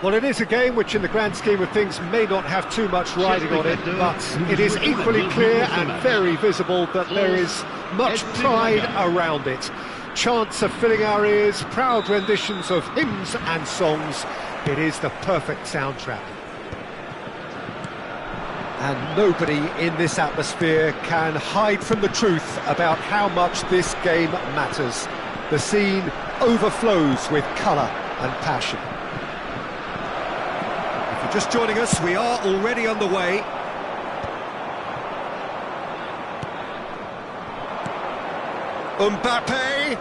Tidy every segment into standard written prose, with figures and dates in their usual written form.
Well, it is a game which in the grand scheme of things may not have too much riding on it, but it is equally clear and very visible that there is much pride around it. Chants are filling our ears, proud renditions of hymns and songs. It is the perfect soundtrack. And nobody in this atmosphere can hide from the truth about how much this game matters. The scene overflows with colour and passion. If you're just joining us, we are already underway. Mbappe!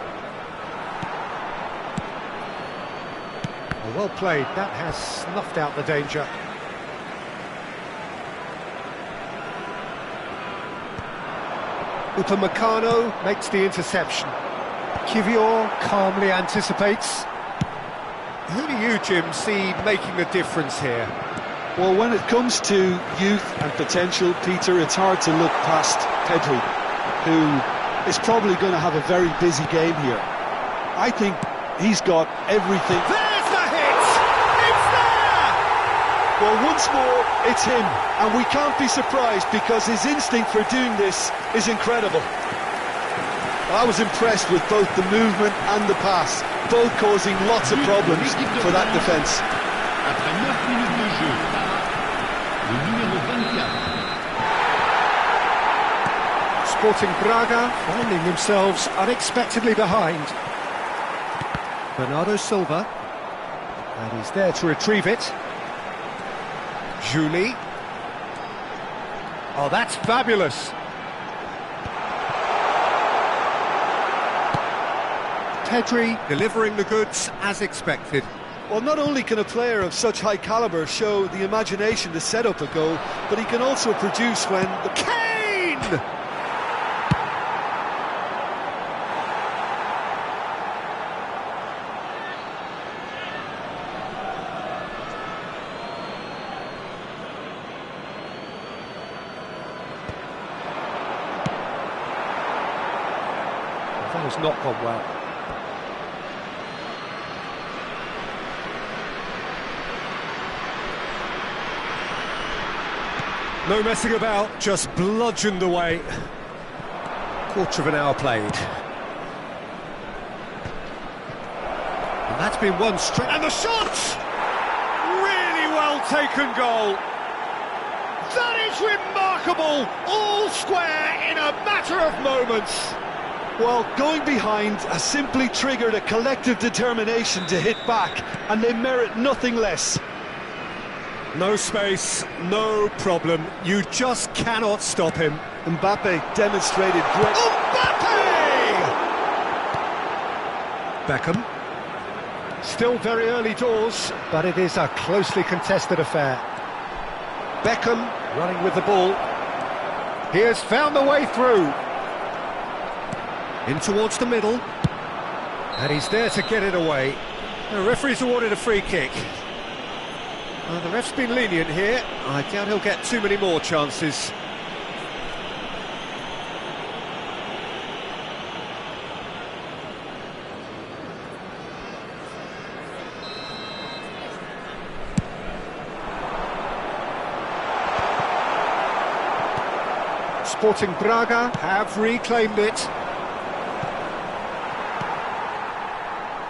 Well played, that has snuffed out the danger. Upamecano makes the interception. Kivior calmly anticipates. Who do you, Jim, see making the difference here? Well, when it comes to youth and potential, Peter, it's hard to look past Pedri, who is probably going to have a very busy game here. I think he's got everything. There's the hit! It's there! Well, once more, it's him, and we can't be surprised because his instinct for doing this is incredible. I was impressed with both the movement and the pass, both causing lots of problems for that defence. Après 9 minutes de jeu, le numéro 24. Sporting Braga finding themselves unexpectedly behind. Bernardo Silva, and he's there to retrieve it. Julie. Oh, that's fabulous. Pedri delivering the goods as expected. Well, not only can a player of such high calibre show the imagination to set up a goal, but he can also produce when the... Kane! That has not gone well. No messing about, just bludgeoned away. Quarter of an hour played. And that's been one straight. And the shot! Really well taken goal. That is remarkable. All square in a matter of moments. Well, going behind has simply triggered a collective determination to hit back, and they merit nothing less. No space, no problem. You just cannot stop him. Mbappe demonstrated great... Mbappe! Beckham. Still very early doors, but it is a closely contested affair. Beckham running with the ball. He has found the way through. In towards the middle. And he's there to get it away. The referee's awarded a free kick. The ref's been lenient here. I doubt he'll get too many more chances. Sporting Braga have reclaimed it.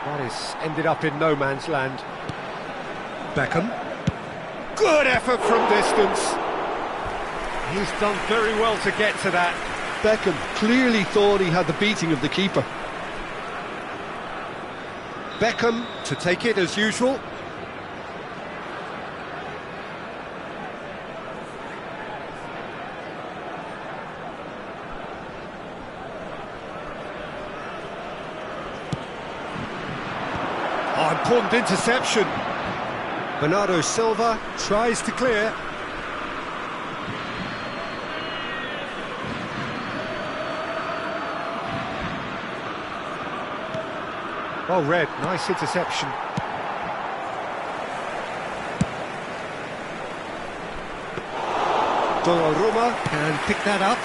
That is ended up in no man's land. Beckham. Good effort from distance. He's done very well to get to that. Beckham clearly thought he had the beating of the keeper. Beckham to take it as usual. Oh, important interception. Bernardo Silva tries to clear. Well read, nice interception. Donnarumma can pick that up.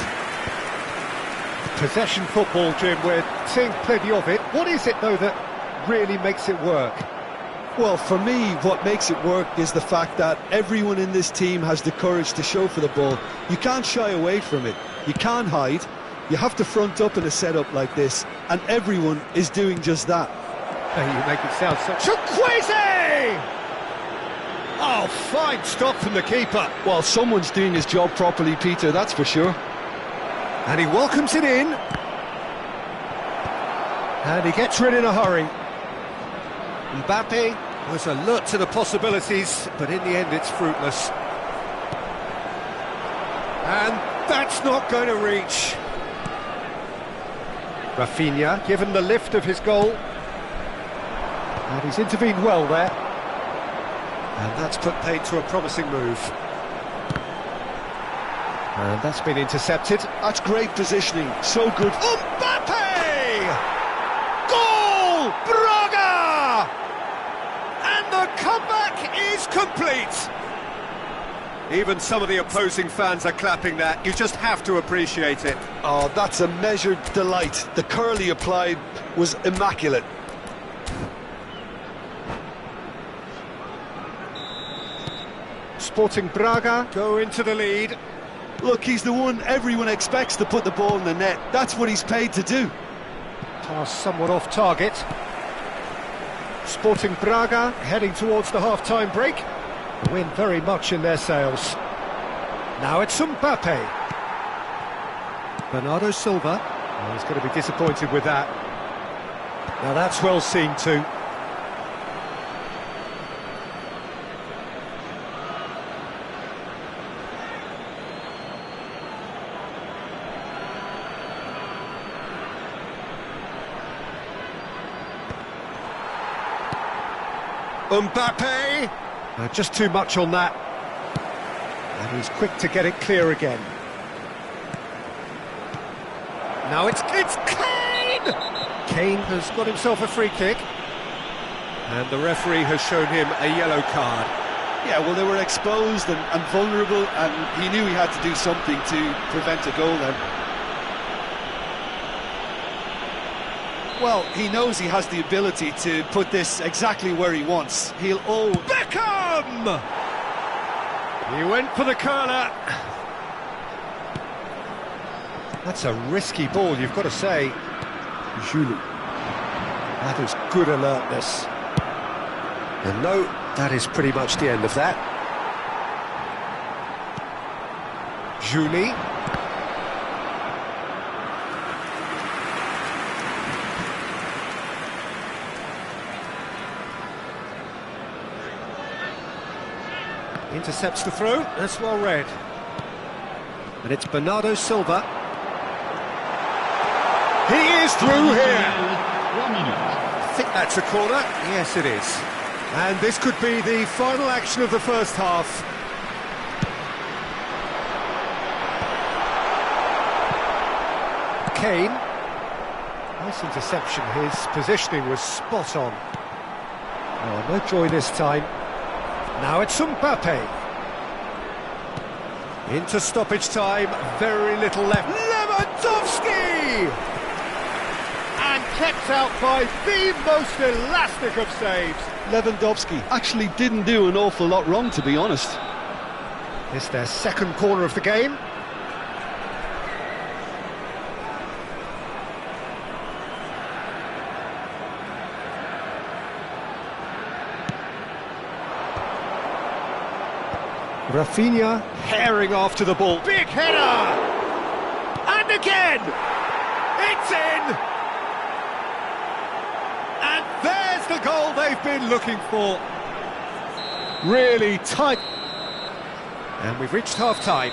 Possession football, Jim, we're seeing plenty of it. What is it, though, that really makes it work? Well, for me, what makes it work is the fact that everyone in this team has the courage to show for the ball. You can't shy away from it. You can't hide. You have to front up in a setup like this, and everyone is doing just that. You make it sound so... Chukwueze! Oh, fine stop from the keeper. Well, someone's doing his job properly, Peter, that's for sure. And he welcomes it in. And he gets rid in a hurry. Mbappe was alert to the possibilities, but in the end it's fruitless. And that's not going to reach. Rafinha, given the lift of his goal. And he's intervened well there. And that's put paid to a promising move. And that's been intercepted. That's great positioning, so good. Mbappe! Goal! Braga! And the comeback is complete. Even some of the opposing fans are clapping that. You just have to appreciate it. Oh, that's a measured delight. The curl he applied was immaculate. Sporting Braga go into the lead. Look, he's the one everyone expects to put the ball in the net. That's what he's paid to do. Pass somewhat off target. Sporting Braga heading towards the half-time break. The wind very much in their sails. Now it's Mbappe. Bernardo Silva. Oh, he's going to be disappointed with that. Now that's well seen too. Mbappe! Just too much on that. And he's quick to get it clear again. Now it's Kane! Kane has got himself a free kick. And the referee has shown him a yellow card. Yeah, well, they were exposed and vulnerable, and he knew he had to do something to prevent a goal then. Well, he knows he has the ability to put this exactly where he wants. He'll always... Beckham! He went for the curler. That's a risky ball, you've got to say. Julie. That is good alertness. And no, that is pretty much the end of that. Julie. Intercepts the throw, that's well read. And it's Bernardo Silva. He is through here! 1 minute. I think that's a corner. Yes, it is. And this could be the final action of the first half. Kane. Nice interception, his positioning was spot on. Oh, no joy this time. Now it's Mbappe. Into stoppage time, very little left. Lewandowski! And kept out by the most elastic of saves. Lewandowski actually didn't do an awful lot wrong, to be honest. It's their second corner of the game. Rafinha herring after the ball. Big header! And again! It's in! And there's the goal they've been looking for. Really tight. And we've reached half-time.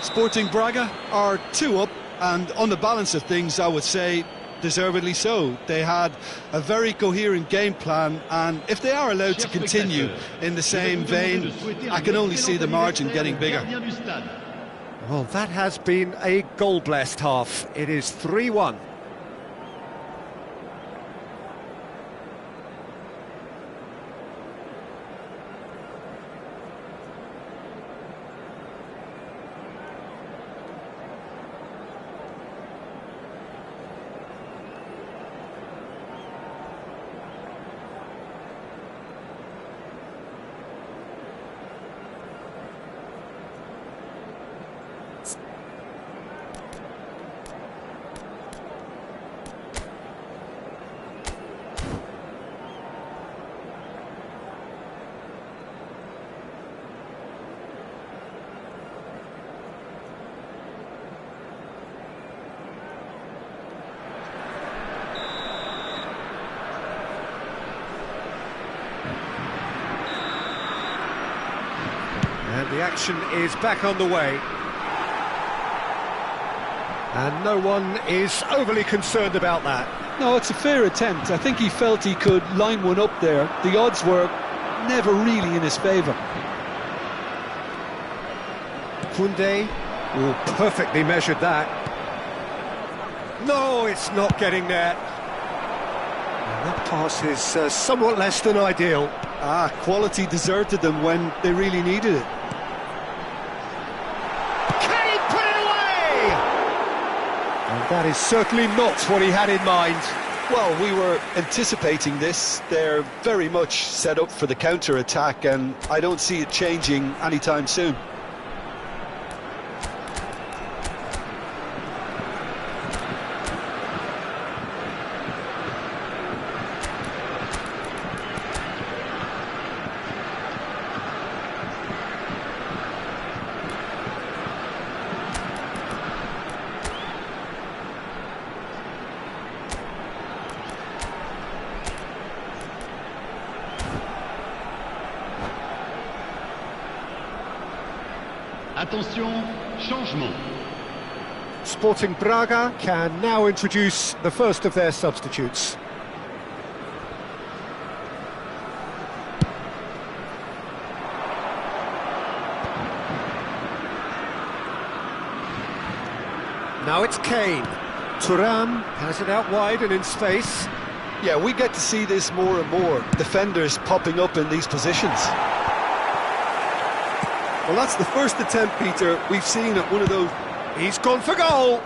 Sporting Braga are 2 up, and on the balance of things, I would say deservedly so. They had a very coherent game plan, and if they are allowed to continue in the same vein, I can only see the margin getting bigger. Well, that has been a goal-blessed half. It is 3-1. And the action is back on the way. And no one is overly concerned about that. No, it's a fair attempt. I think he felt he could line one up there. The odds were never really in his favour. Koundé, perfectly measured that. No, it's not getting there. And that pass is somewhat less than ideal. Quality deserted them when they really needed it. Can he put it away? And that is certainly not what he had in mind. Well, we were anticipating this. They're very much set up for the counter-attack, and I don't see it changing anytime soon. Attention, changement. Sporting Braga can now introduce the first of their substitutes. Now it's Kane. Thuram has it out wide and in space. Yeah, we get to see this more and more. Defenders popping up in these positions. Well, that's the first attempt, Peter, we've seen at one of those. He's gone for goal.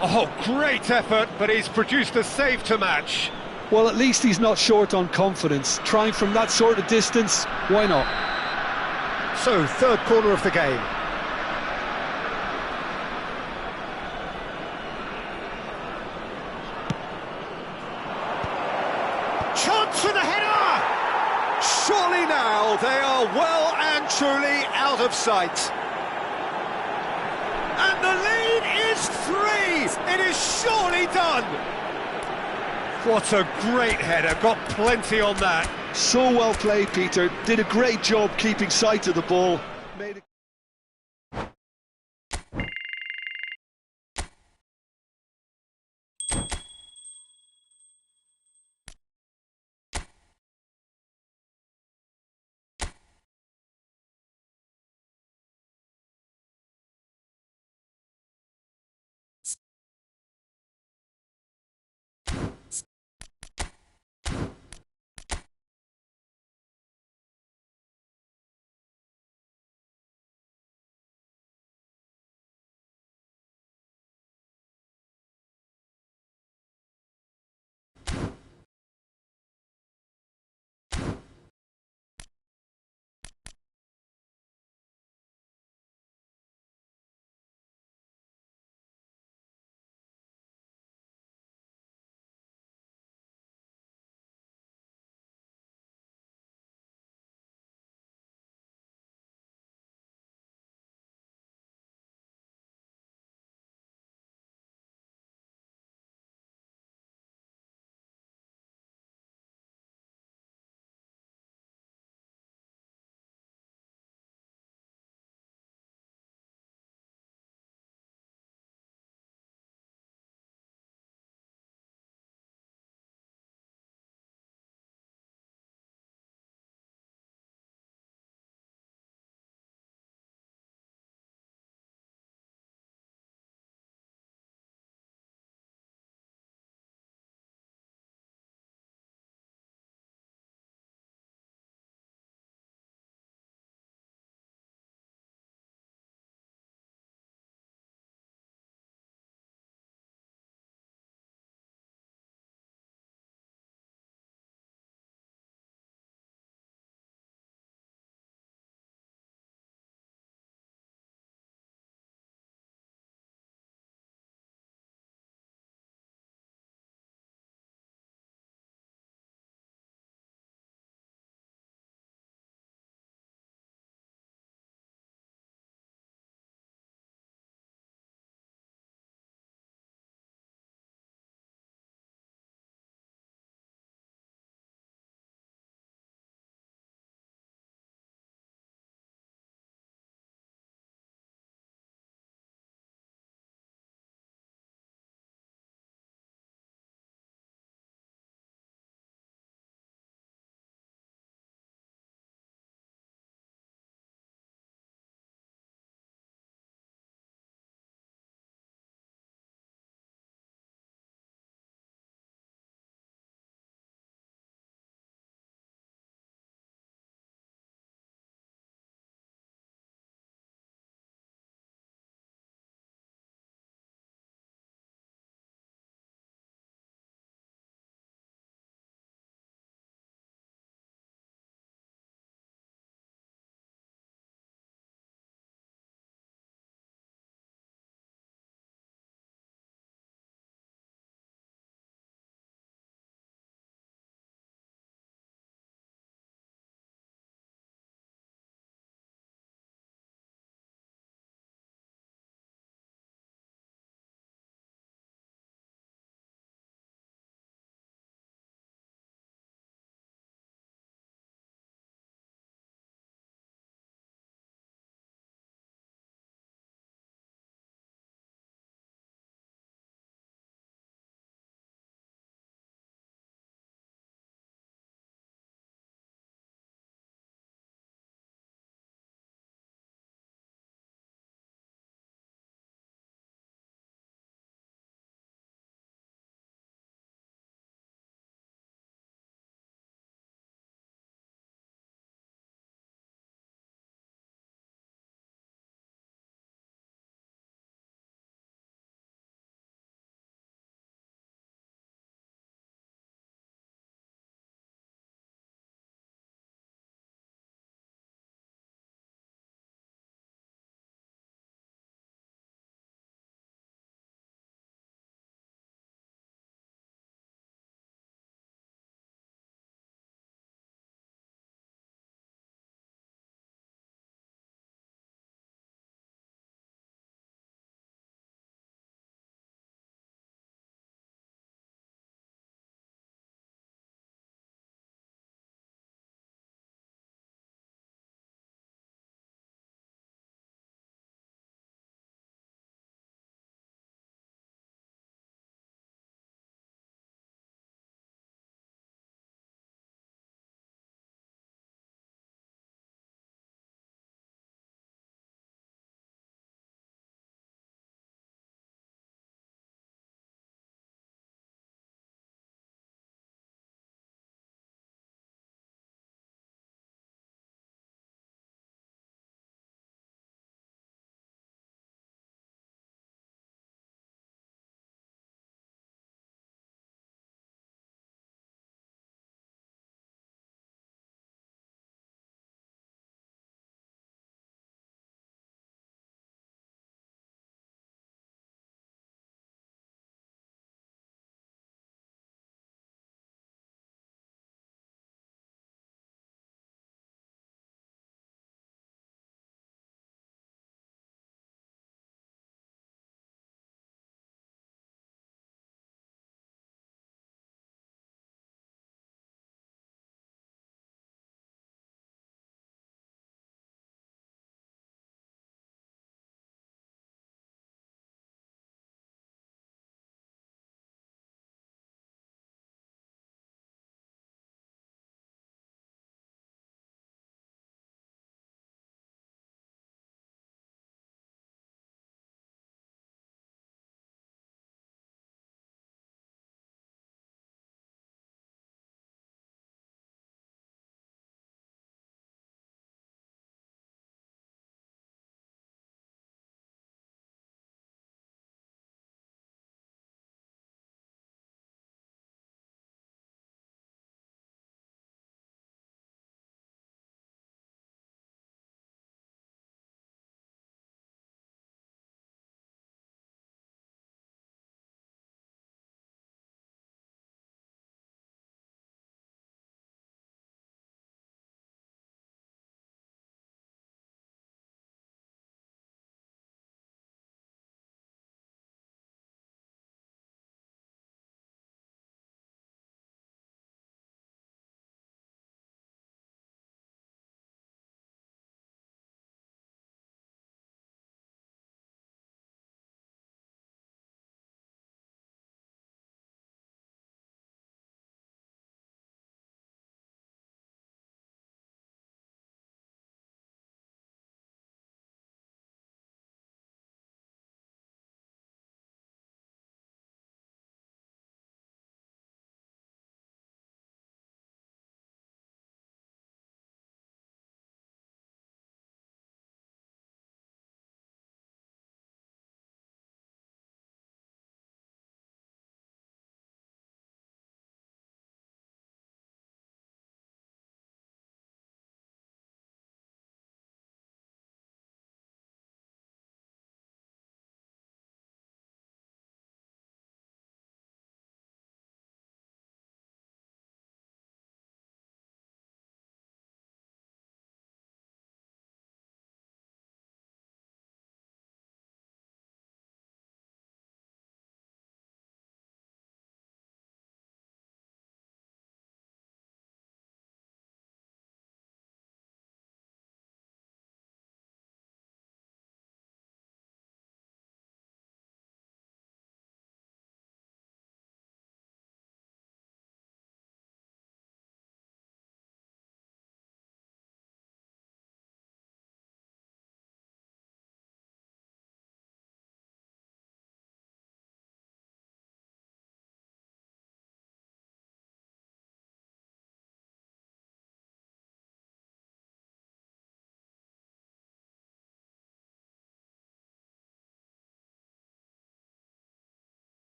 Oh, great effort, but he's produced a save to match. Well, at least he's not short on confidence. Trying from that sort of distance, why not? So, third corner of the game. Chance for the header! Surely now they are well and truly out of sight. And the lead is 3! It is surely done! What a great header, got plenty on that. So well played, Peter. Did a great job keeping sight of the ball. Made it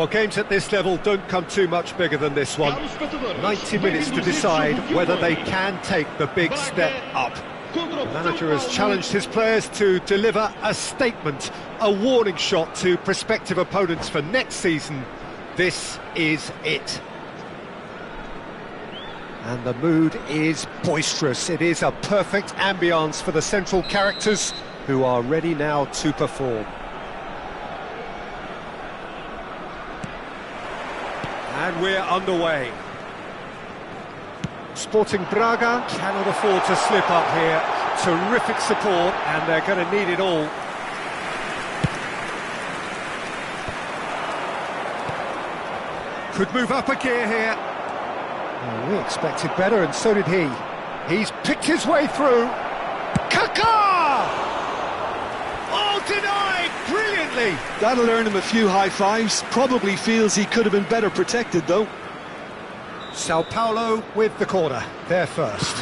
Well, games at this level don't come too much bigger than this one. 90 minutes to decide whether they can take the big step up. The manager has challenged his players to deliver a statement, a warning shot to prospective opponents for next season. This is it. And the mood is boisterous. It is a perfect ambience for the central characters who are ready now to perform. And we're underway. Sporting Braga cannot afford to slip up here. Terrific support, and they're going to need it all. Could move up a gear here. Oh, we expected better, and so did he. He's picked his way through. Kaká! Oh, denied brilliantly. That'll earn him a few high fives. Probably feels he could have been better protected, though. Sao Paulo with the corner. They're first.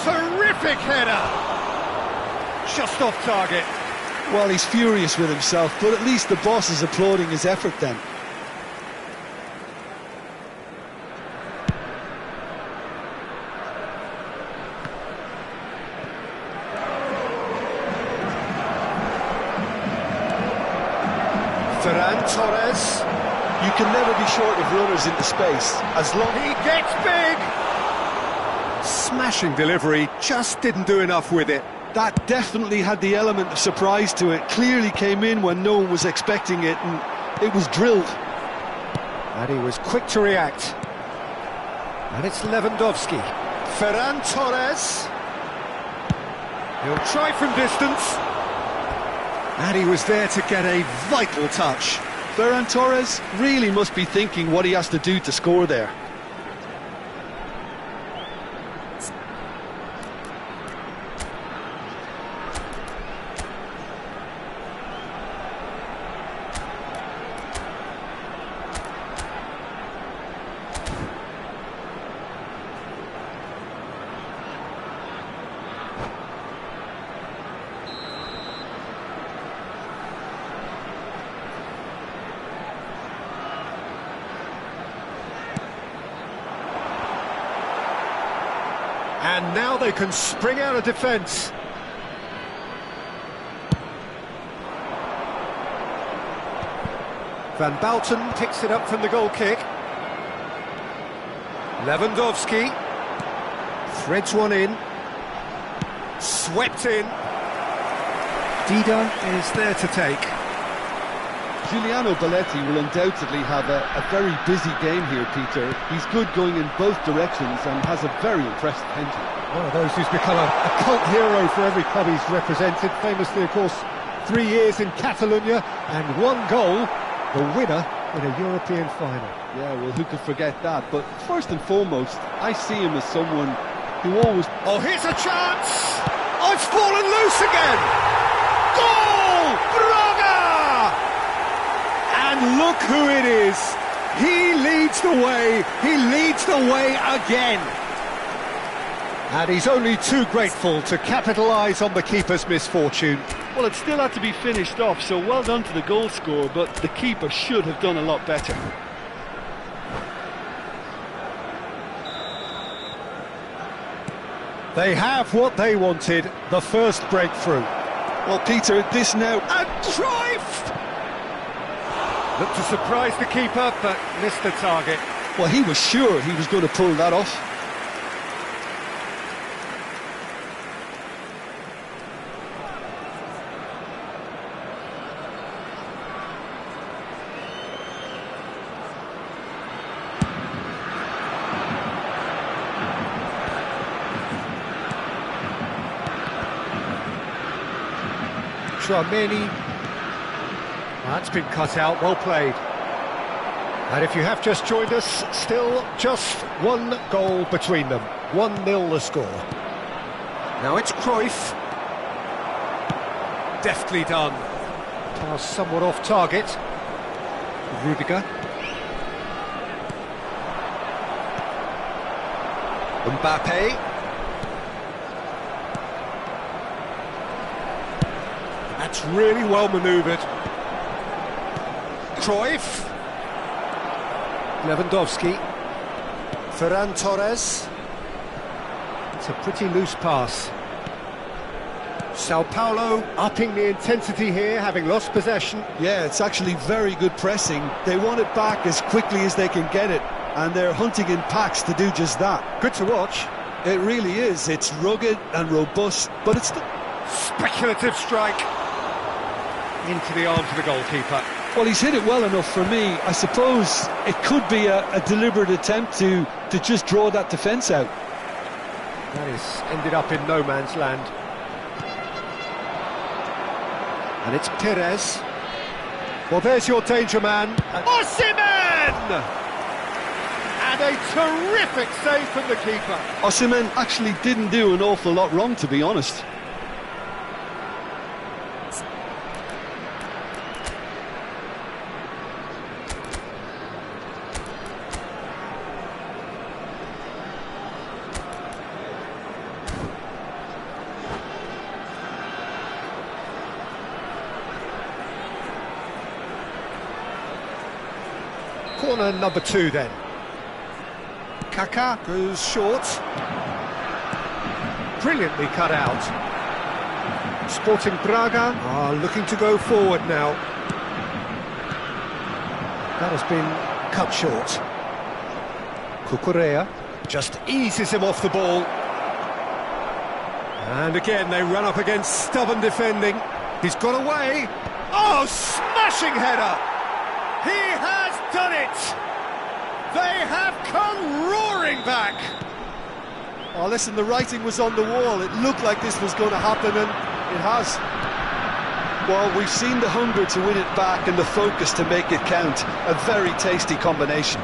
Terrific header! Just off target. Well, he's furious with himself, but at least the boss is applauding his effort then. Ferran Torres. You can never be short of runners into space, as long He gets big! Smashing delivery, just didn't do enough with it. that definitely had the element of surprise to it. Clearly came in when no one was expecting it, and it was drilled. And he was quick to react. And it's Lewandowski. Ferran Torres. He'll try from distance. And he was there to get a vital touch. Ferran Torres really must be thinking what he has to do to score there. And now they can spring out of defence. Van Bouten picks it up from the goal kick. Lewandowski threads one in. Swept in. Dida is there to take. Giuliano Belletti will undoubtedly have a very busy game here, Peter. He's good going in both directions and has a very impressive engine. One of those who's become a cult hero for every club he's represented. Famously, of course, 3 years in Catalonia and 1 goal, the winner in a European final. Yeah, well, who could forget that? But first and foremost, I see him as someone who always... Oh, here's a chance! Oh, it's fallen loose again! Goal! Braga! And look who it is. He leads the way. He leads the way again. And he's only too grateful to capitalise on the keeper's misfortune. Well, it still had to be finished off, so well done to the goal scorer, but the keeper should have done a lot better. They have what they wanted, the first breakthrough. Well, Peter, this now... And Cruyff! Looked to surprise the keeper, but missed the target. Well, he was sure he was going to pull that off. Tchouameni. That's been cut out, well played. And if you have just joined us, still just 1 goal between them. 1-0 the score. Now it's Cruyff. Deftly done. Pass somewhat off target. Rudiger. Mbappe. That's really well manoeuvred. Cruyff. Lewandowski. Ferran Torres. It's a pretty loose pass. Sao Paulo upping the intensity here, having lost possession. Yeah, it's actually very good pressing. They want it back as quickly as they can get it, and they're hunting in packs to do just that. Good to watch. It really is. It's rugged and robust, but it's the Speculative strike into the arms of the goalkeeper. Well, he's hit it well enough for me. I suppose it could be a deliberate attempt to just draw that defence out. That is ended up in no man's land. And it's Perez. Well, there's your danger man. Osimhen! And a terrific save from the keeper. Osimhen actually didn't do an awful lot wrong, to be honest. Corner number 2 then. Kaká goes short. Brilliantly cut out. Sporting Braga are looking to go forward now. That has been cut short. Cucurella just eases him off the ball. And again they run up against stubborn defending. He's got away. Oh, smashing header! He has done it! They have come roaring back! Oh, listen, the writing was on the wall. It looked like this was going to happen, and it has. Well, we've seen the hunger to win it back and the focus to make it count. A very tasty combination.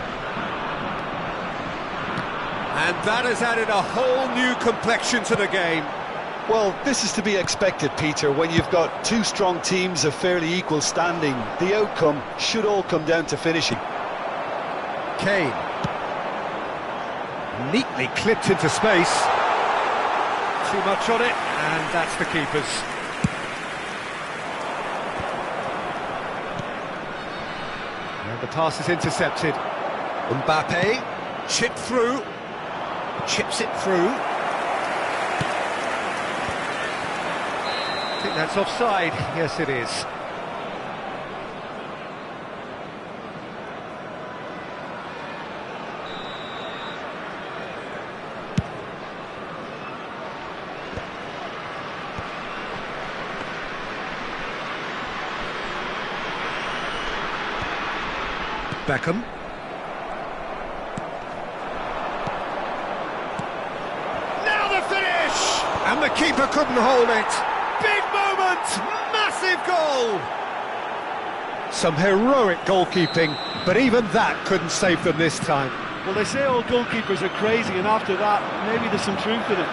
And that has added a whole new complexion to the game. Well, this is to be expected, Peter. When you've got two strong teams of fairly equal standing, the outcome should all come down to finishing. Kane. Neatly clipped into space. Too much on it, and that's the keeper's. And the pass is intercepted. Mbappe, chipped through, chips it through. I think that's offside. Yes, it is. Beckham. Now the finish! And the keeper couldn't hold it. Big moment! Massive goal! Some heroic goalkeeping, but even that couldn't save them this time. Well, they say all goalkeepers are crazy, and after that, maybe there's some truth in it.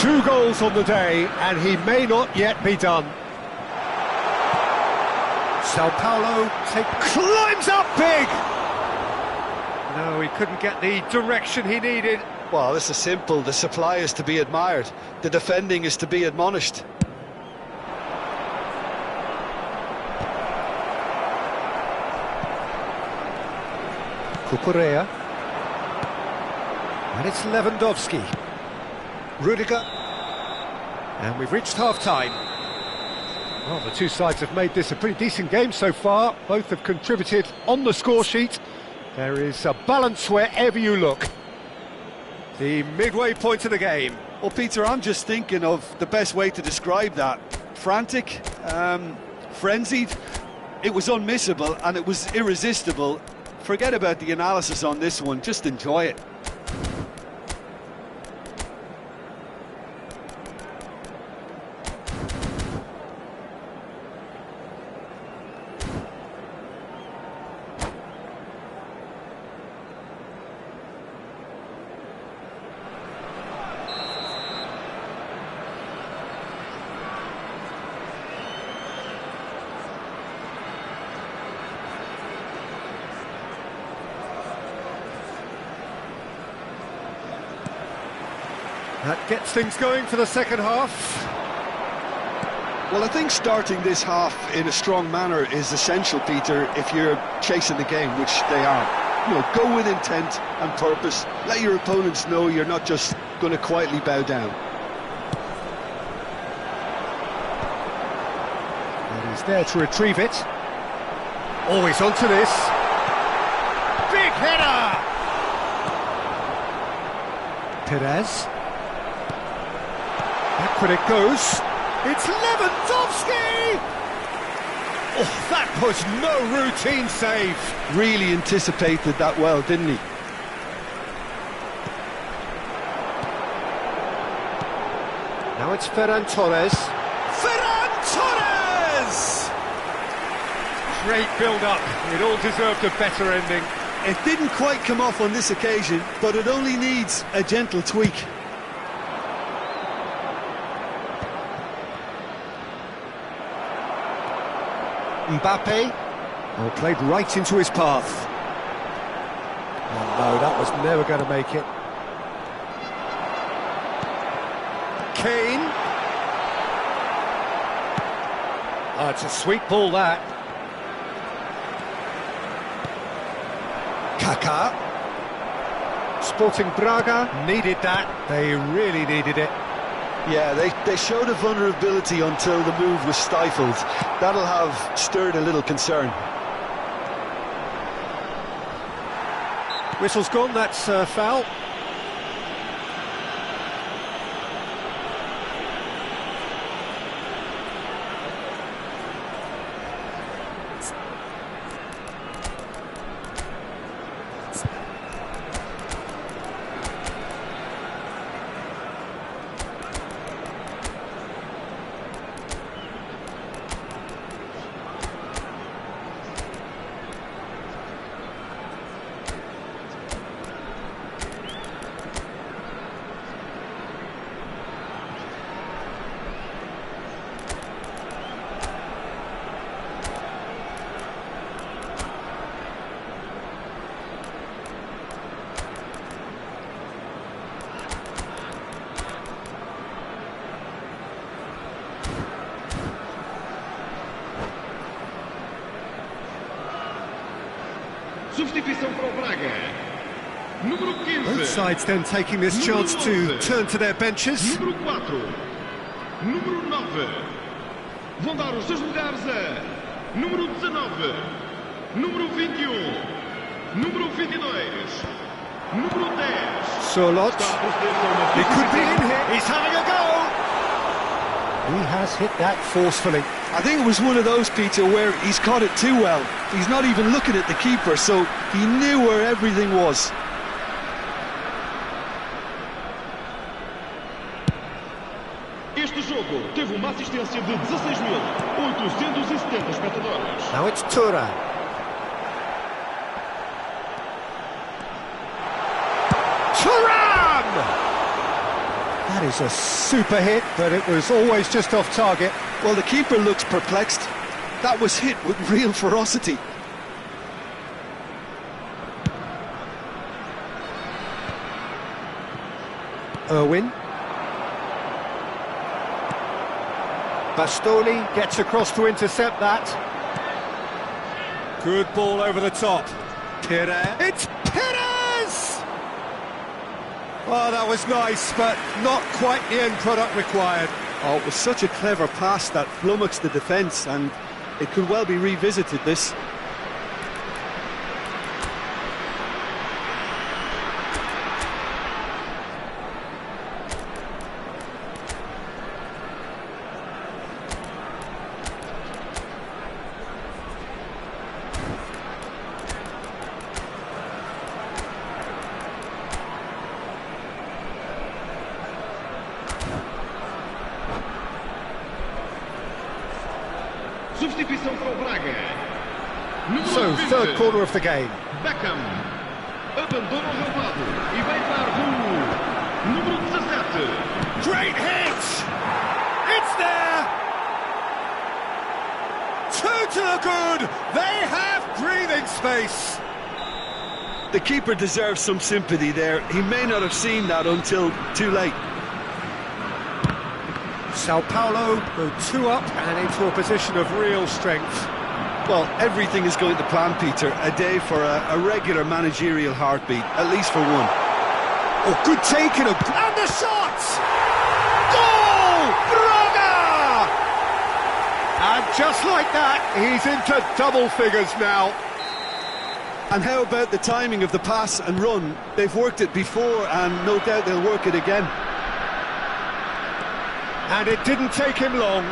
2 goals on the day, and he may not yet be done. Sao Paulo climbs up big! No, he couldn't get the direction he needed. Well, this is simple. The supply is to be admired. The defending is to be admonished. Cucurella. And it's Lewandowski. Rudiger. And we've reached half-time. Well, the two sides have made this a pretty decent game so far. Both have contributed on the score sheet. There is a balance wherever you look. The midway point of the game. Well, Peter, I'm just thinking of the best way to describe that. Frantic, frenzied. It was unmissable and it was irresistible. Forget about the analysis on this one, just enjoy it. That gets things going for the second half. Well, I think starting this half in a strong manner is essential, Peter, if you're chasing the game, which they are. You know, go with intent and purpose. Let your opponents know you're not just going to quietly bow down. And he's there to retrieve it. Always onto this. Big header! Perez. Backward it goes. It's Lewandowski! Oh, that was no routine save. Really anticipated that well, didn't he? Now it's Ferran Torres. Ferran Torres! Great build-up. It all deserved a better ending. It didn't quite come off on this occasion, but it only needs a gentle tweak. Mbappe, oh, played right into his path. Oh no, that was never going to make it. Kane. Oh, it's a sweet ball, that. Kaká. Sporting Braga needed that. They really needed it. Yeah, they showed a vulnerability until the move was stifled. That'll have stirred a little concern. Whistle's gone, that's foul. Substituição para o Braga. Número 15. Both sides then taking this chance to turn to their benches. Número 4. Número 9. Vão dar os seus lugares a número 19. Número 21. Número 22. Número 10. Solot. He could be in here. He's having a go. He has hit that forcefully. I think it was one of those, Peter, where he's caught it too well. He's not even looking at the keeper, so he knew where everything was. Este jogo teve uma assistência de 16.870 espectadores. Now it's Thuram. Thuram! That is a super hit, but it was always just off target. Well, the keeper looks perplexed. That was hit with real ferocity. Irwin. Bastoni gets across to intercept that. Good ball over the top. Perez. It's Perez! Oh, that was nice, but not quite the end product required. Oh, it was such a clever pass that flummoxed the defence, and it could well be revisited, this. Substituição para o Braga. So, third quarter of the game. Beckham abandona o relvado e vai para o número 17. Great hit! It's there! Two to the good! They have breathing space! The keeper deserves some sympathy there. He may not have seen that until too late. Sao Paulo go 2 up and into a position of real strength. Well, everything is going to plan, Peter. A day for a regular managerial heartbeat, at least for one. Oh, good taking him. And the shot! Goal! Braga! And just like that, he's into double figures now. And how about the timing of the pass and run? They've worked it before, and no doubt they'll work it again. And it didn't take him long.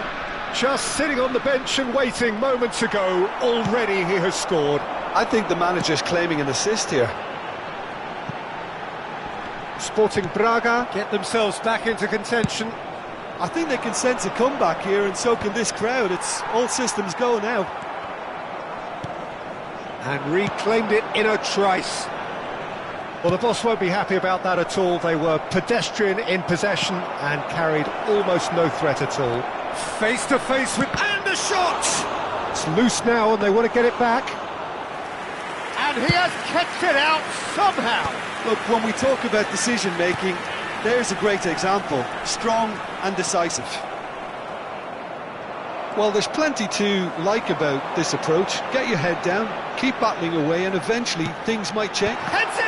Just sitting on the bench and waiting moments ago, already he has scored. I think the manager's claiming an assist here. Sporting Braga get themselves back into contention. I think they can sense a comeback here, and so can this crowd. It's all systems go now. And reclaimed it in a trice. Well, the boss won't be happy about that at all. They were pedestrian in possession and carried almost no threat at all. Face to face with... and the shot! It's loose now and they want to get it back. And he has kept it out somehow. Look, when we talk about decision-making, there's a great example. Strong and decisive. Well, there's plenty to like about this approach. Get your head down, keep battling away, and eventually things might change. Heads it!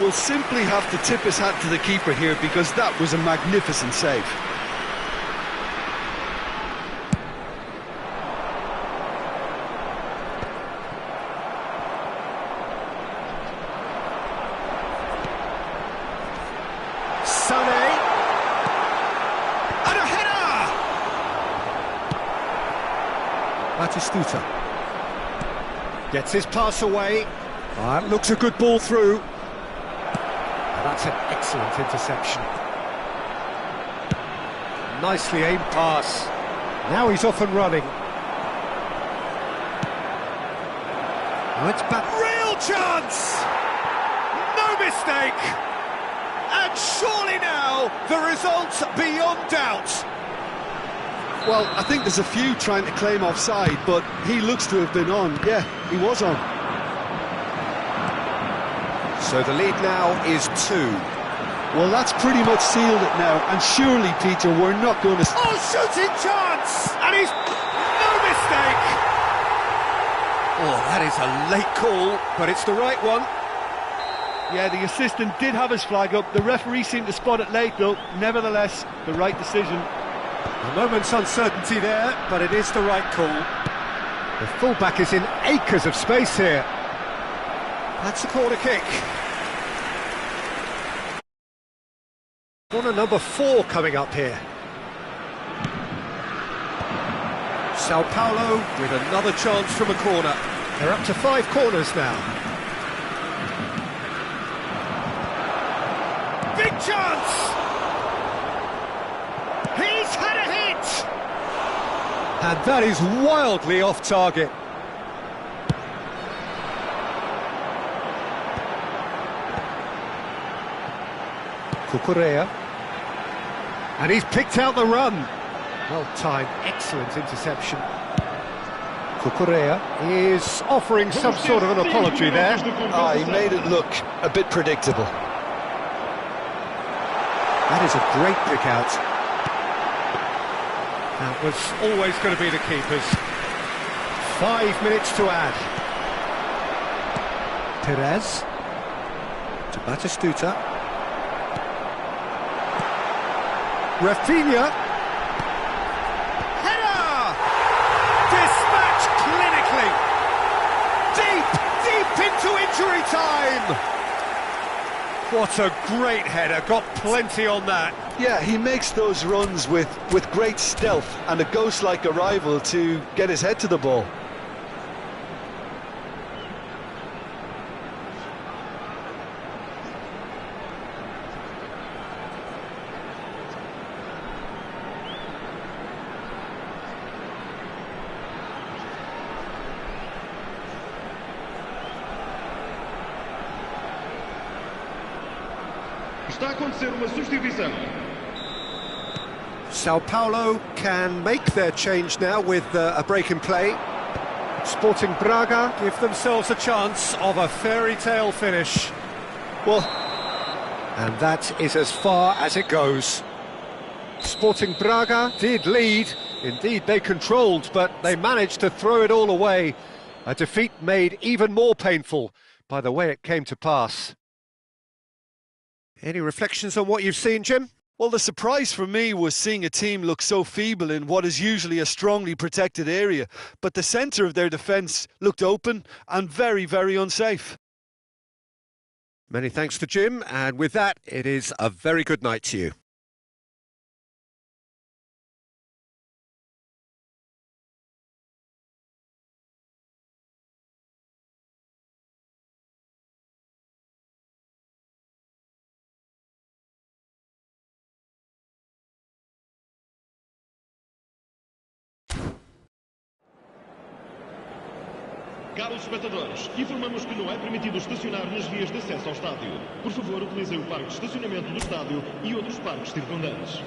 We'll simply have to tip his hat to the keeper here, because that was a magnificent save. Sané. And a header! Batistuta. Gets his pass away. That looks a good ball through. That's an excellent interception. Nicely aimed pass. Now he's off and running. Oh, it's back. Real chance! No mistake! And surely now, the result's beyond doubt. Well, I think there's a few trying to claim offside, but he looks to have been on. Yeah, he was on. So the lead now is 2. Well, that's pretty much sealed it now, and surely, Peter, we're not going to... Oh, shooting chance! And he's... no mistake! Oh, that is a late call, but it's the right one. Yeah, the assistant did have his flag up. The referee seemed to spot it late, though. Nevertheless, the right decision. A moment's uncertainty there, but it is the right call. The fullback is in acres of space here. That's a corner kick. Corner number 4 coming up here. Sao Paulo with another chance from a corner. They're up to 5 corners now. Big chance! He's had a hit! And that is wildly off target. Cucurella. And he's picked out the run. Well-timed, excellent interception. Cucurella is offering some sort of an apology there. He made it look a bit predictable. That is a great pick out. That was always going to be the keeper's. 5 minutes to add. Perez to Batistuta. Rafinha. Header! Dispatched clinically. Deep into injury time. What a great header, got plenty on that. Yeah, he makes those runs with great stealth and a ghost-like arrival to get his head to the ball. Está a acontecer uma substituição. Sao Paulo can make their change now with a break in play. Sporting Braga give themselves a chance of a fairy tale finish. Well, and that is as far as it goes. Sporting Braga did lead. Indeed, they controlled, but they managed to throw it all away. A defeat made even more painful by the way it came to pass. Any reflections on what you've seen, Jim? Well, the surprise for me was seeing a team look so feeble in what is usually a strongly protected area, but the centre of their defence looked open and very, very unsafe. Many thanks to Jim, and with that, it is a very good night to you. Caros espectadores, informamos que não é permitido estacionar nas vias de acesso ao estádio. Por favor, utilizem o parque de estacionamento do estádio e outros parques circundantes.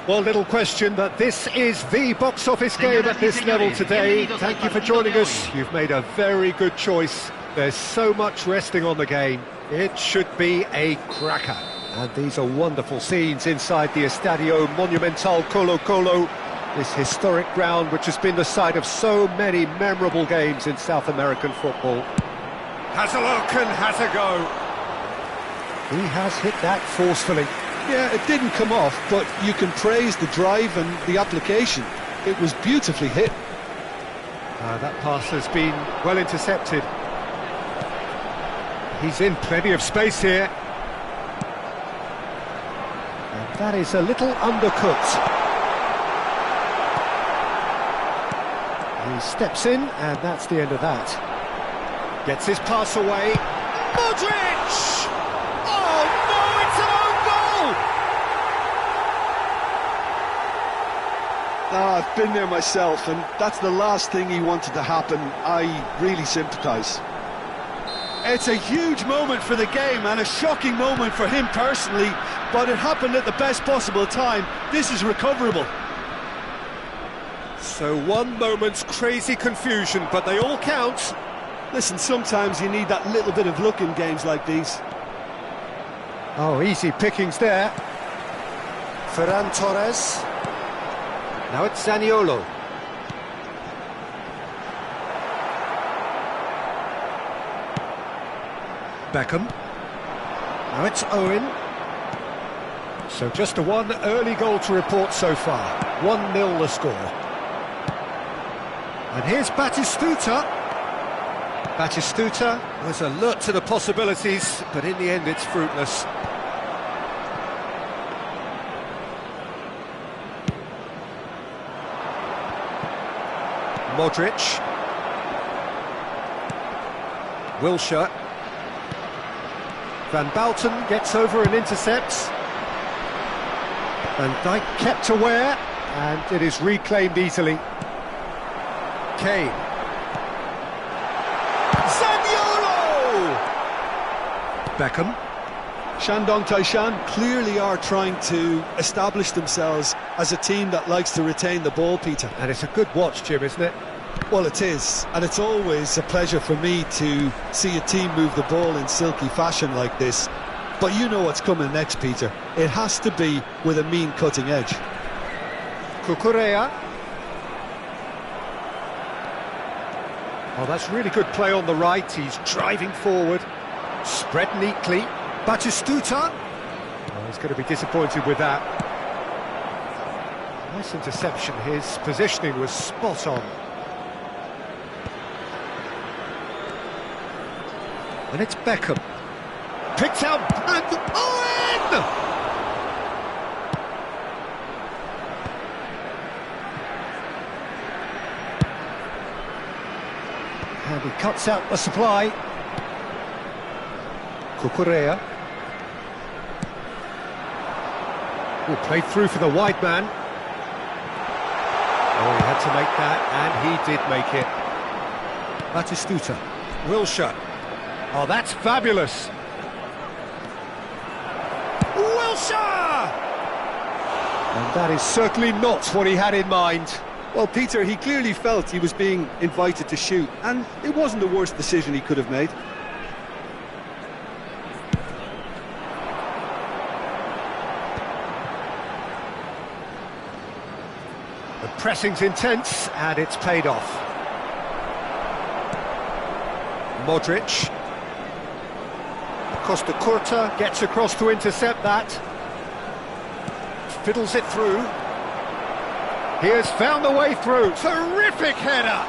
Well, little question that this is the box office game at this level today. Thank you for joining us. You've made a very good choice. There's so much resting on the game. It should be a cracker. And these are wonderful scenes inside the Estadio Monumental Colo-Colo, this historic ground which has been the site of so many memorable games in South American football. Has a look and has a go. He has hit that forcefully. Yeah, it didn't come off, but you can praise the drive and the application. It was beautifully hit. That pass has been well intercepted. He's in plenty of space here. And that is a little undercooked. He steps in, and that's the end of that. Gets his pass away. Modric! Oh no, it's an own goal! I've been there myself, and that's the last thing he wanted to happen. I really sympathise. It's a huge moment for the game and a shocking moment for him personally, but it happened at the best possible time. This is recoverable. So one moment's crazy confusion, but they all count. Listen, sometimes you need that little bit of luck in games like these. Oh, easy pickings there. Ferran Torres. Now it's Zaniolo. Beckham. Now it's Owen. So just a one early goal to report so far. 1-0 the score. And here's Batistuta. Batistuta was alert to the possibilities, but in the end it's fruitless. Modric. Wilshere. Van Bouten gets over and intercepts. Van Dijk kept aware, and it is reclaimed easily. Kane. Zaniolo! Beckham. Shandong Taishan clearly are trying to establish themselves as a team that likes to retain the ball, Peter. And it's a good watch, Jim, isn't it? Well, it is, and it's always a pleasure for me to see a team move the ball in silky fashion like this. But you know what's coming next, Peter. It has to be with a mean cutting edge. Cucurella. Oh, that's really good play on the right. He's driving forward. Spread neatly. Batistuta. Oh, he's going to be disappointed with that. Nice interception. His positioning was spot on. And it's Beckham. Picked out and Owen! And he cuts out the supply. Cucurella. Oh, played through for the wide man. Oh, he had to make that, and he did make it. Batistuta. Wilshere. Oh, that's fabulous. Wilshere! And that is certainly not what he had in mind. Well, Peter, he clearly felt he was being invited to shoot, and it wasn't the worst decision he could have made. The pressing's intense, and it's paid off. Modric. Costa Curta gets across to intercept that. Fiddles it through. He has found the way through. Terrific header!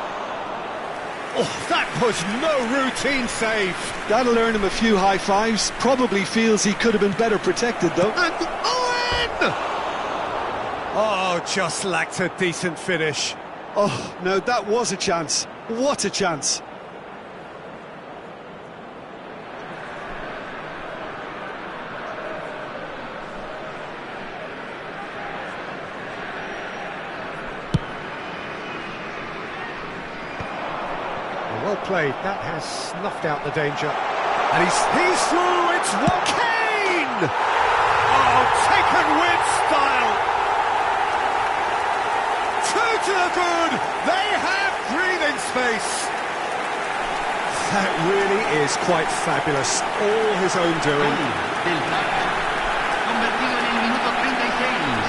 Oh, that was no routine save. That'll earn him a few high fives. Probably feels he could have been better protected, though. And Owen! Oh, just lacked a decent finish. Oh, no, that was a chance. What a chance. Well played, that has snuffed out the danger. And he's through, it's Kane! Oh, taken with style! no good! They have breathing space! That really is quite fabulous. All his own doing. Del Braga, convertido en el minuto 36.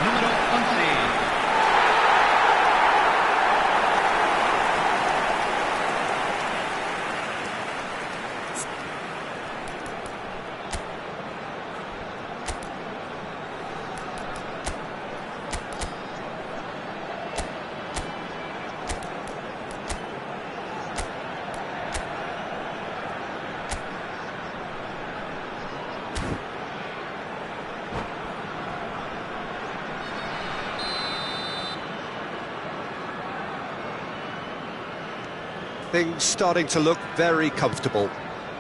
Número 11. Things starting to look very comfortable.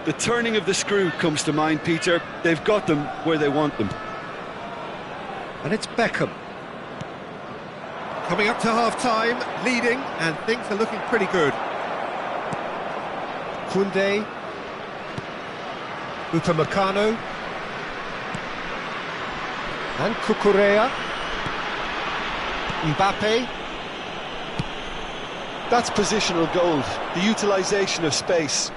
The turning of the screw comes to mind, Peter. They've got them where they want them. And it's Beckham. Coming up to half-time, leading, and things are looking pretty good. Koundé. Upamecano. And Cucurella. Mbappe. That's positional gold, the utilisation of space.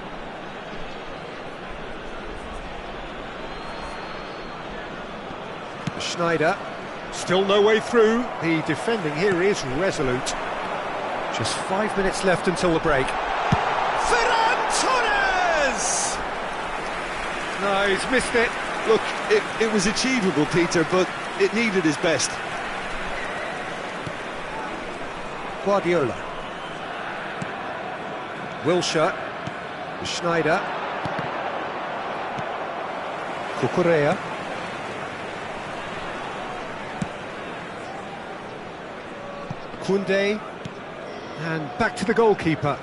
Schneider, still no way through. The defending here is resolute. Just 5 minutes left until the break. Ferran Torres! No, he's missed it. Look, it was achievable, Peter, but it needed his best. Guardiola. Wilshere. Schneider. Cucurella. Koundé. And back to the goalkeeper.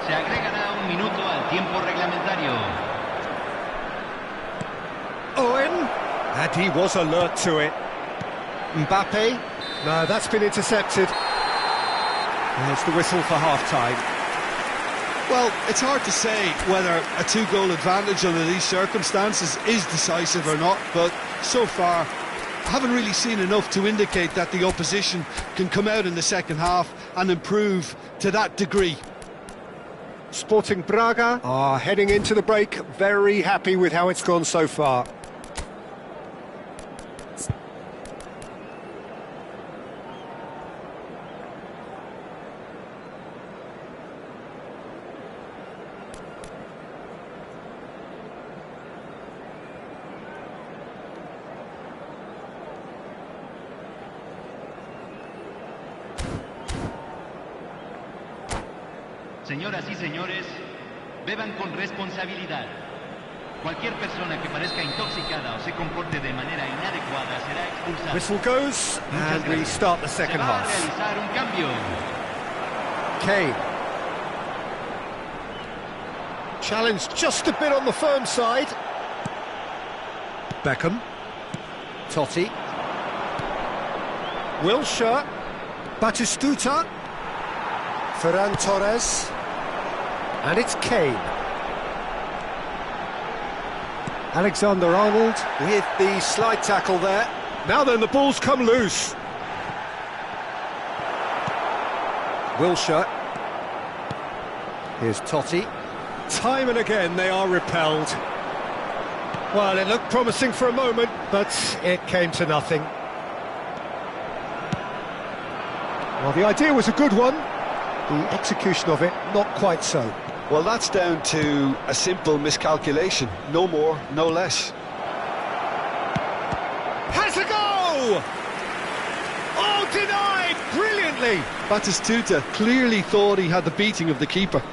Se agregará un minuto al tiempo reglamentario. Owen. And he was alert to it. Mbappe. No, that's been intercepted. There's the whistle for half-time. Well, it's hard to say whether a two-goal advantage under these circumstances is decisive or not, but so far I haven't really seen enough to indicate that the opposition can come out in the second half and improve to that degree. Sporting Braga are heading into the break very happy with how it's gone so far. Señoras y señores, beban con responsabilidad. Cualquier persona que parezca intoxicada o se comporte de manera inadecuada será expulsada. Whistle goes, and we start the second half. Se va a realizar un cambio. Kane. Challenged just a bit on the firm side. Beckham. Totti. Wilshere. Batistuta. Ferran Torres. And it's Kane. Alexander-Arnold with the slide tackle there. Now then, the ball's come loose. Wilshere. Here's Totti. Time and again they are repelled. Well, it looked promising for a moment, but it came to nothing. Well, the idea was a good one. The execution of it, not quite so. Well, that's down to a simple miscalculation. No more, no less. Has a go! Oh, denied brilliantly! Batistuta clearly thought he had the beating of the keeper.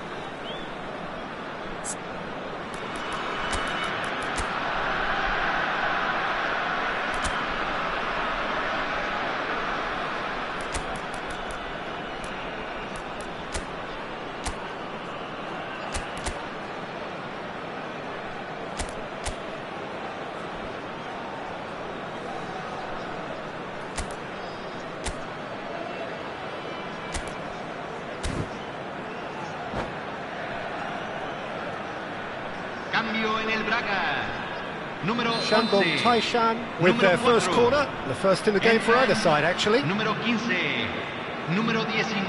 Cambio en el Braga. Número Shandong 11. Taishan with their first corner, the first in the game for either side actually. Número 15. Número 19.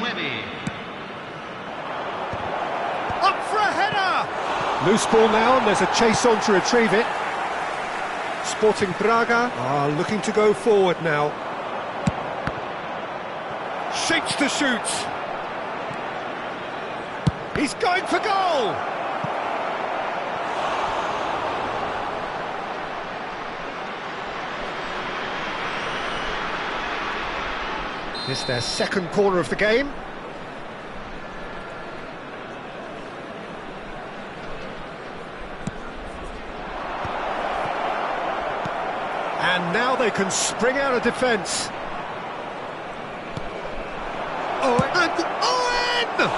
Up for a header! Loose ball now, and there's a chase on to retrieve it. Sporting Braga are looking to go forward now. Shapes to shoot. He's going for goal! This is their second corner of the game. And now they can spring out of defence. And Owen!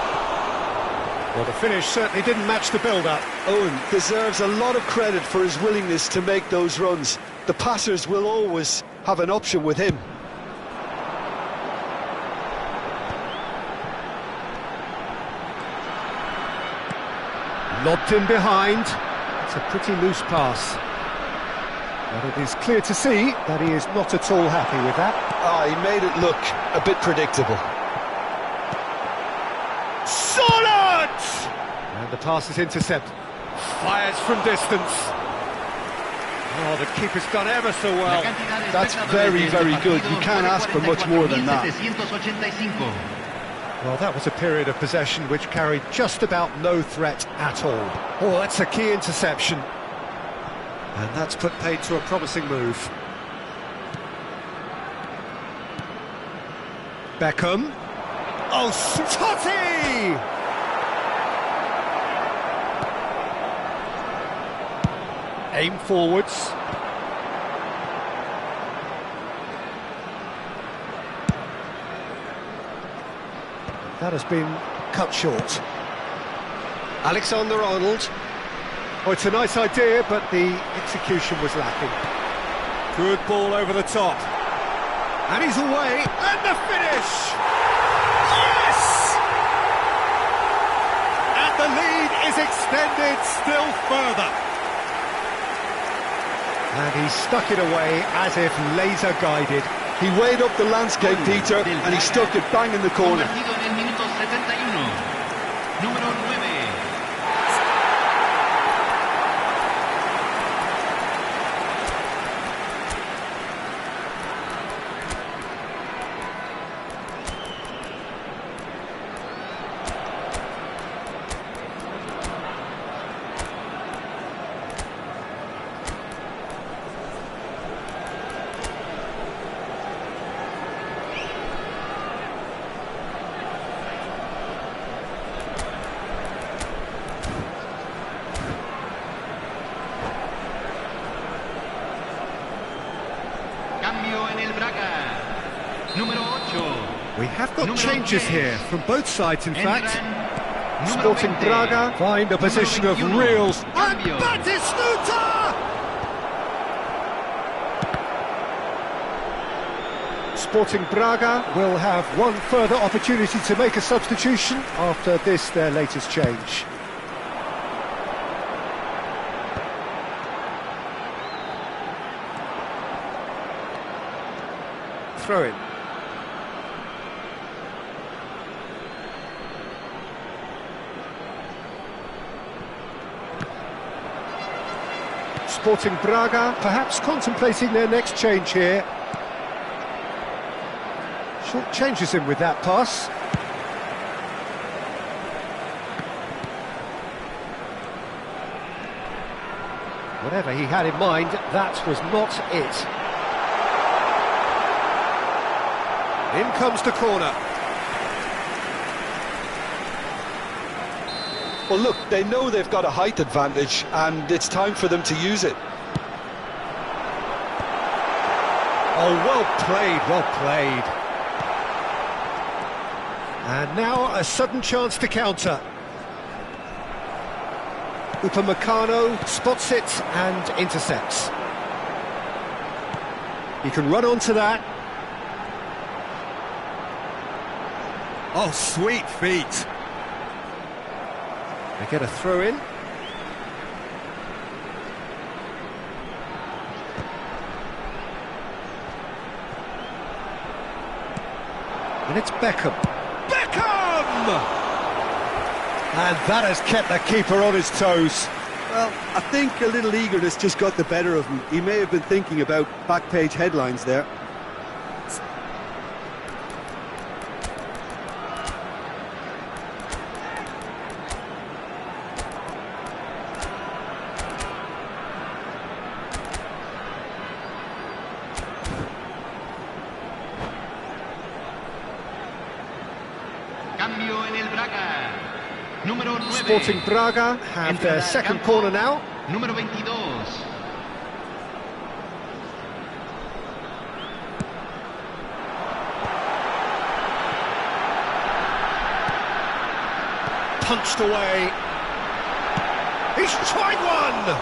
Well, the finish certainly didn't match the build-up. Owen deserves a lot of credit for his willingness to make those runs. The passers will always have an option with him. Lobbed in behind. It's a pretty loose pass. But it is clear to see that he is not at all happy with that. He made it look a bit predictable. Solid! And the pass is intercepted. Fires from distance. Oh, the keeper's done ever so well. That's very, very good. You can't ask for much more than that. Well, that was a period of possession which carried just about no threat at all. Oh, that's a key interception. And that's put paid to a promising move. Beckham. Oh, Totti! Aim forwards. That has been cut short. Alexander-Arnold. Oh, it's a nice idea, but the execution was lacking. Good ball over the top. And he's away, and the finish! Yes! And the lead is extended still further. And he stuck it away as if laser guided. He weighed up the landscape, Peter, and he stuck it bang in the corner. Número 9. We have got changes here from both sides, in fact. Sporting Braga find a position of real... And Batistuta! Sporting Braga will have one further opportunity to make a substitution after this, their latest change. Throw in. Sporting Braga perhaps contemplating their next change here. Short changes him with that pass. Whatever he had in mind, that was not it. In comes the corner. Well, look, they know they've got a height advantage, and it's time for them to use it. Oh, well played, well played. And now a sudden chance to counter. Upamecano spots it and intercepts. He can run onto that. Oh, sweet feet. They get a throw in. And it's Beckham. Beckham! And that has kept the keeper on his toes. Well, I think a little eagerness just got the better of him. He may have been thinking about back-page headlines there. Cambio en el Braga. Número 9. Sporting Braga have their second corner now. Número 22. Punched away. He's tried one!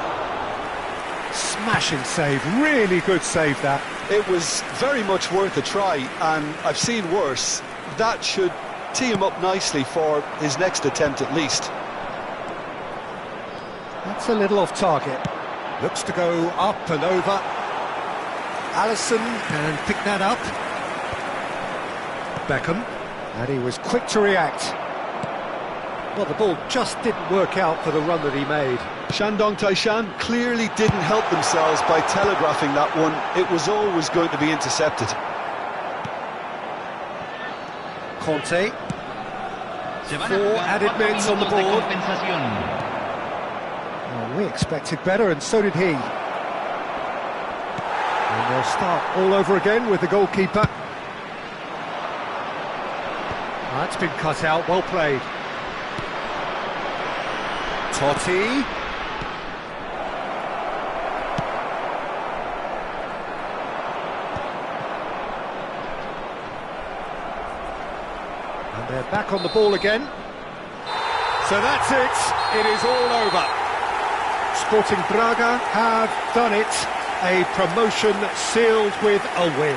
Smashing save, really good save that. It was very much worth a try, and I've seen worse. That should tee him up nicely for his next attempt at least. That's a little off target. Looks to go up and over. Alisson can pick that up. Beckham, and he was quick to react. Well, the ball just didn't work out for the run that he made. Shandong Taishan clearly didn't help themselves by telegraphing that one. It was always going to be intercepted. Conte. 4 added minutes on the board. Well, we expected better, and so did he. And they'll start all over again with the goalkeeper. That's been cut out, well played. Totti. And they're back on the ball again. So that's it. It is all over. Sporting Braga have done it. A promotion sealed with a win.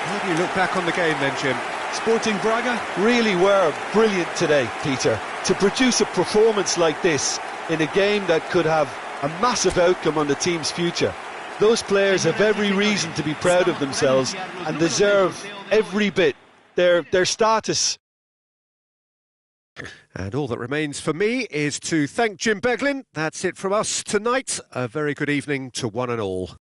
How do you look back on the game then, Jim? Sporting Braga really were brilliant today, Peter. To produce a performance like this in a game that could have a massive outcome on the team's future. Those players have every reason to be proud of themselves and deserve every bit their status. And all that remains for me is to thank Jim Beglin. That's it from us tonight. A very good evening to one and all.